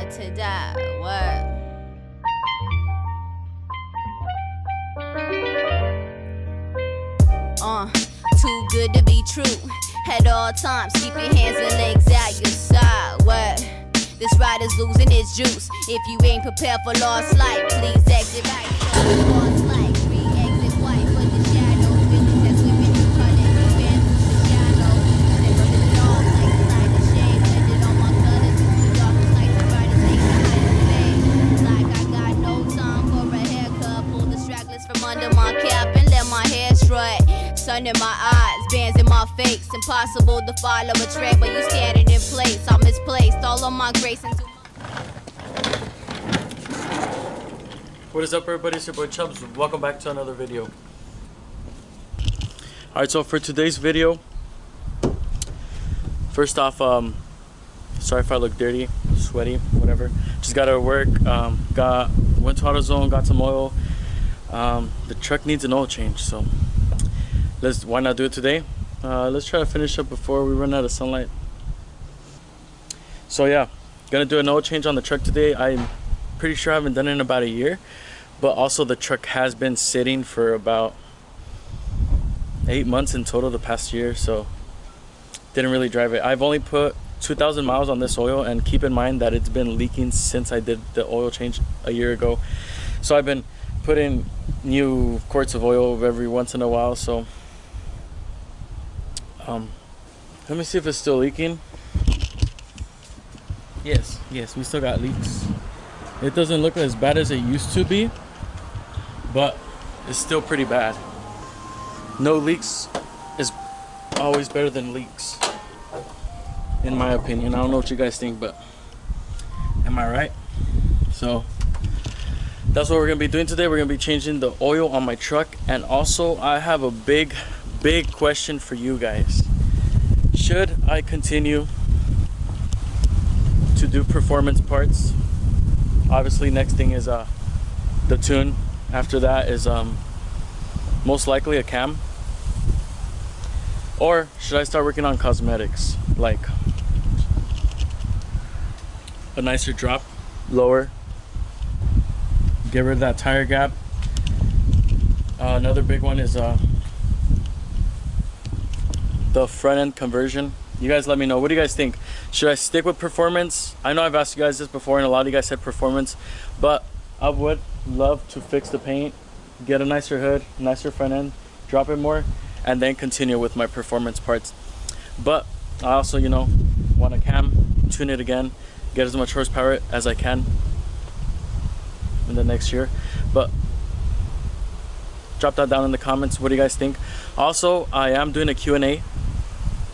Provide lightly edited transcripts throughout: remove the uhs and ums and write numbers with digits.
ride to die. What? Too good to be true. At all times, keep your hands and legs at your side. What? This ride is losing its juice. If you ain't prepared for lost life, please exit right. Lost life, re-exit white. But the shadow feelings that's swimming through color. You been through the shallow. Then running it off like the light of shade. Blended all my colors into the darkest nights and brightest days. The height of fame. Like I got no time for a haircut. Pull the stragglers from under my cap and let my hair strut. Sun in my eyes, bands in my face. Impossible to follow a trend, but you standing in place. I'm misplaced, all of my grace into What is up, everybody? It's your boy Chubbs. Welcome back to another video. Alright, so for today's video, first off, sorry if I look dirty, sweaty, whatever. Just got out of work, went to AutoZone, got some oil. The truck needs an oil change, so why not do it today? Let's try to finish up before we run out of sunlight. So yeah, gonna do an oil change on the truck today. I'm pretty sure I haven't done it in about a year, but also the truck has been sitting for about 8 months in total the past year, so didn't really drive it. I've only put 2,000 miles on this oil, and keep in mind that it's been leaking since I did the oil change a year ago. So I've been putting new quarts of oil every once in a while, so let me see if it's still leaking. Yes, we still got leaks. It doesn't look as bad as it used to be, but it's still pretty bad. No leaks is always better than leaks, in my opinion. I don't know what you guys think, but am I right? So that's what we're gonna be doing today. We're gonna be changing the oil on my truck, and also I have a big question for you guys. Should I continue to do performance parts? Obviously, next thing is the tune. After that is most likely a cam. Or should I start working on cosmetics, like a nicer drop, lower, get rid of that tire gap. Another big one is the front end conversion. You guys let me know, what do you guys think? Should I stick with performance? I know I've asked you guys this before and a lot of you guys said performance, but I would love to fix the paint, get a nicer hood, nicer front end, drop it more, and then continue with my performance parts. But I also, you know, want a cam, tune it again, get as much horsepower as I can in the next year. But drop that down in the comments. What do you guys think? Also, I am doing a Q&A.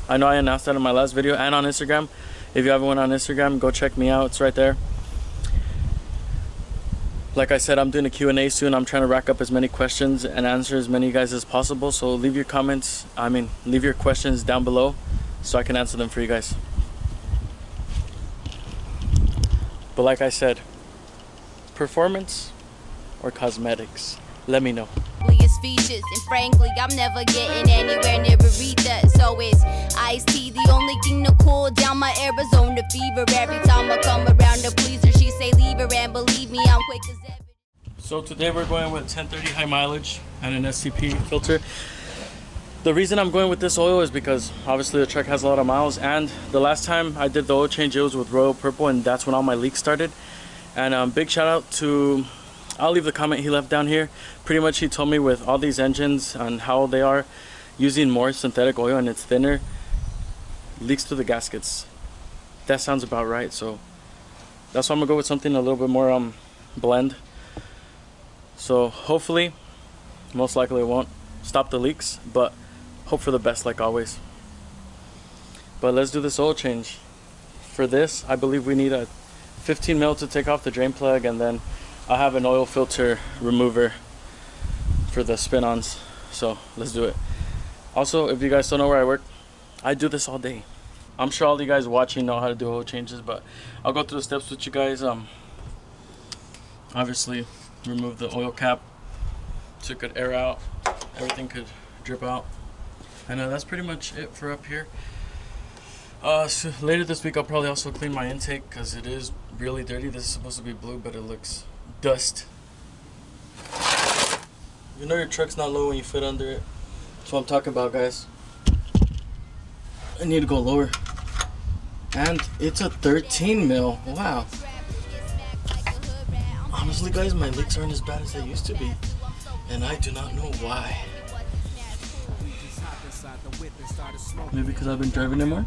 I know I announced that in my last video and on Instagram. If you haven't went on Instagram, go check me out. It's right there. Like I said, I'm doing a Q&A soon. I'm trying to rack up as many questions and answer as many of you guys as possible. So leave your comments, leave your questions down below so I can answer them for you guys. But like I said, performance or cosmetics? Let me know. Features, and frankly, I'm never getting anywhere near Aretha. So it's iced tea, the only thing to cool down my Arizona fever. Every time I come around to please her, she say leave her, and believe me, I'm quick as ever. So today we're going with 1030 high mileage and an SCP filter. The reason I'm going with this oil is because obviously the truck has a lot of miles, and the last time I did the oil change, it was with Royal Purple, and that's when all my leaks started. And big shout out to, I'll leave the comment he left down here. Pretty much he told me with all these engines and how they are using more synthetic oil and it's thinner, leaks to the gaskets. That sounds about right. So that's why I'm gonna go with something a little bit more blend. So hopefully, most likely it won't stop the leaks, but hope for the best like always. But let's do this oil change. For this, I believe we need a 15 mil to take off the drain plug, and then I have an oil filter remover for the spin-ons, so let's do it. Also, if you guys don't know where I work, I do this all day. I'm sure all you guys watching know how to do oil changes, but I'll go through the steps with you guys. Obviously, remove the oil cap so it could air out, everything could drip out, and that's pretty much it for up here. So later this week I'll probably also clean my intake because it is really dirty. This is supposed to be blue, but it looks dust. You know your truck's not low when you fit under it. That's what I'm talking about, guys. I need to go lower. And it's a 13 mil. Wow. Honestly, guys, my leaks aren't as bad as they used to be. And I do not know why. Maybe because I've been driving it more.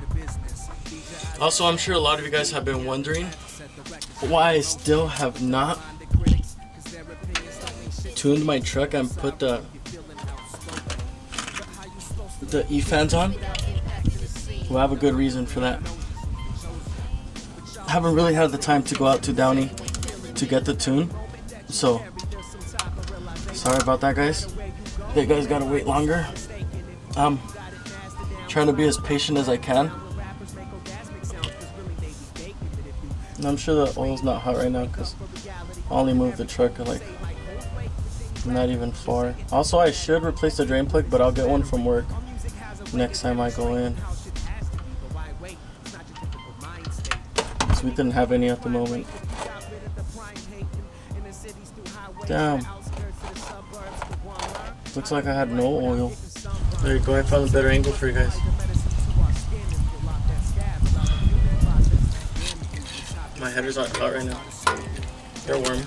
Also, I'm sure a lot of you guys have been wondering why I still have not tuned my truck and put the E-fans on. Well, I have a good reason for that. I haven't really had the time to go out to Downey to get the tune, so sorry about that, guys. You guys gotta wait longer. I'm trying to be as patient as I can. And I'm sure the oil's not hot right now because I only moved the truck like not even far. Also, I should replace the drain plug, but I'll get one from work next time I go in. So we didn't have any at the moment. Damn. Looks like I had no oil. There you go, I found a better angle for you guys. My headers aren't hot right now. They're warm.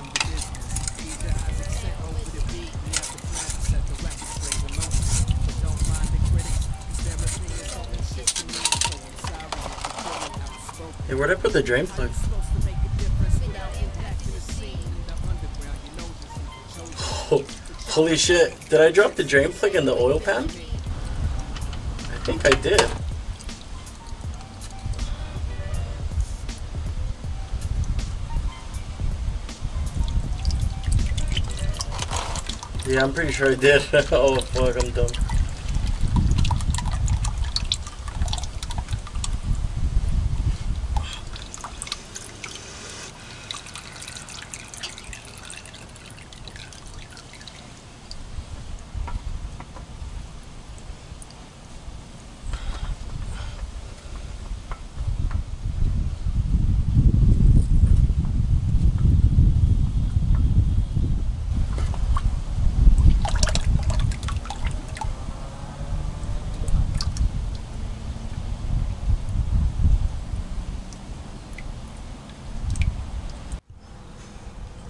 Hey, where'd I put the drain plug? Oh, holy shit. Did I drop the drain plug in the oil pan? I think I did. Yeah, I'm pretty sure I did. Oh fuck, I'm dumb.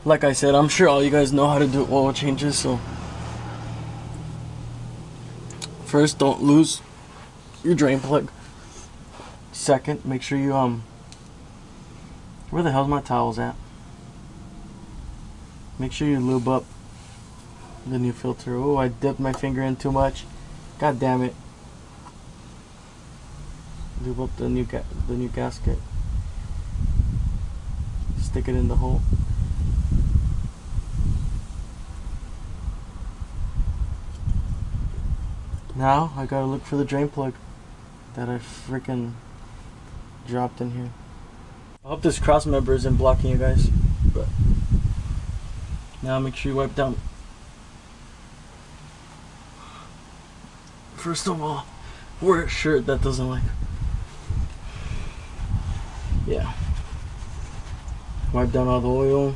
Like I said, I'm sure all you guys know how to do oil changes, so first, don't lose your drain plug. Second, make sure you where the hell's my towels at? Make sure you lube up the new filter. Oh, I dipped my finger in too much. God damn it. Lube up the new gasket. Stick it in the hole. Now I gotta look for the drain plug that I freaking dropped in here. I hope this cross member isn't blocking you guys, but now make sure you wipe down. First of all, wear a shirt that doesn't like. Yeah. Wipe down all the oil.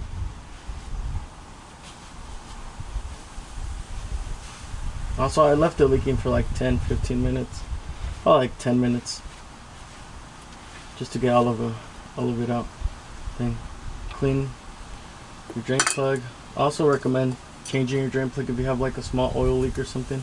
Also, I left it leaking for like 10-15 minutes. Oh, like 10 minutes. Just to get all of it out. Then clean your drain plug. I also recommend changing your drain plug if you have like a small oil leak or something.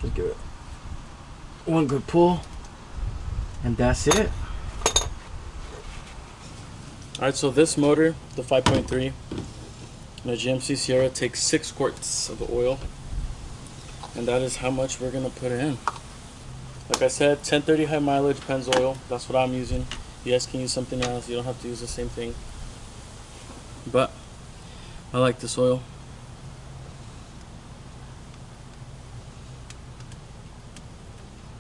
Just give it one good pull, and that's it. Alright, so this motor, the 5.3, the GMC Sierra, takes 6 quarts of oil, and that is how much we're gonna put in. Like I said, 1030 high mileage Pennzoil. That's what I'm using. You guys can use something else. You don't have to use the same thing. but I like this oil.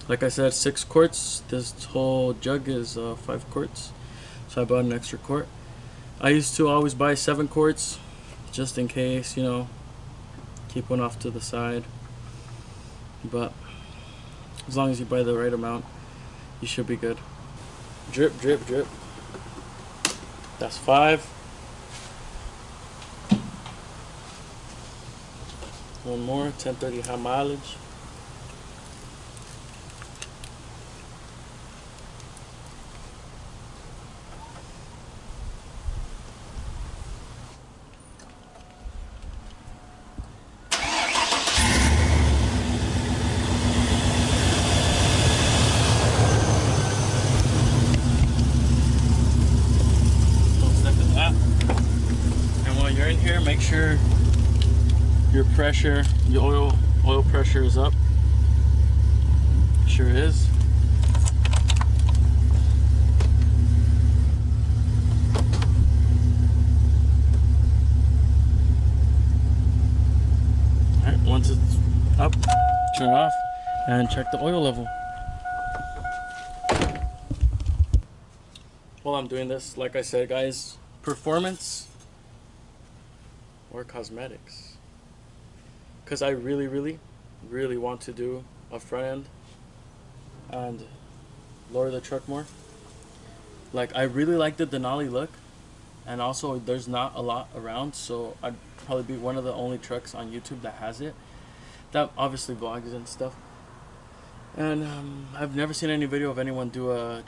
Like I said, 6 quarts. This whole jug is 5 quarts, so I bought an extra quart. I used to always buy 7 quarts just in case, you know, keep one off to the side. But as long as you buy the right amount, you should be good. Drip, drip, drip. That's 5. One more, 1030 high mileage. You're in here, make sure your pressure, your oil pressure is up. Sure is. Alright, once it's up, turn it off and check the oil level. While I'm doing this, like I said, guys, performance or cosmetics, because I really want to do a front end and lower the truck more. Like, I really like the Denali look, and also there's not a lot around, so I'd probably be one of the only trucks on YouTube that has it, that obviously vlogs and stuff. And I've never seen any video of anyone do a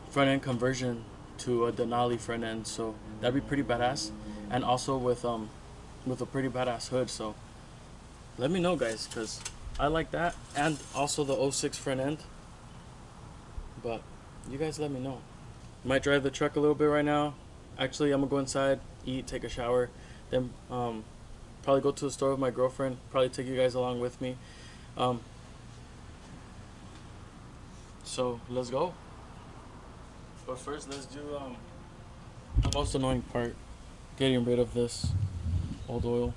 front end conversion to a Denali front end, so that'd be pretty badass. And also with a pretty badass hood. So let me know, guys, because I like that, and also the 06 front end. But you guys let me know. Might drive the truck a little bit right now. Actually, I'm gonna go inside, eat, take a shower, then probably go to the store with my girlfriend, probably take you guys along with me. So let's go. But first, let's do the most annoying part, getting rid of this old oil.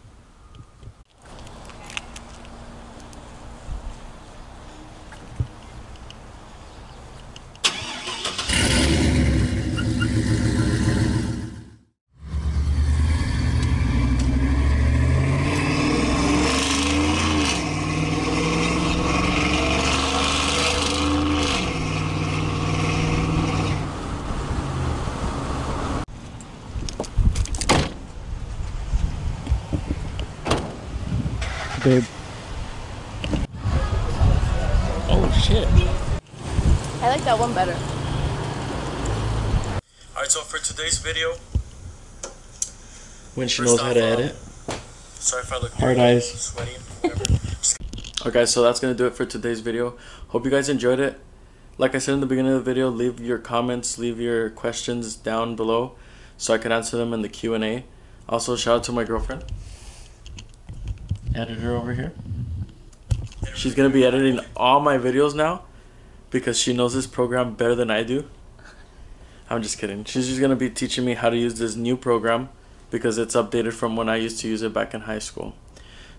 Babe. Oh shit. I like that one better. Alright, so for today's video, when she knows how to edit. Sorry if I look hard eyes, sweaty, whatever. Okay, so that's gonna do it for today's video. Hope you guys enjoyed it. Like I said in the beginning of the video, leave your comments, leave your questions down below so I can answer them in the Q&A. Also, shout out to my girlfriend, editor over here. She's gonna be editing all my videos now because she knows this program better than I do. I'm just kidding. She's just gonna be teaching me how to use this new program because it's updated from when I used to use it back in high school.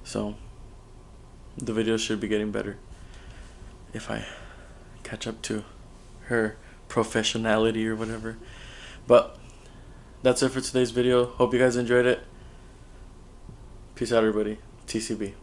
So the videos should be getting better if I catch up to her professionality or whatever. But that's it for today's video. Hope you guys enjoyed it. Peace out, everybody. TCB.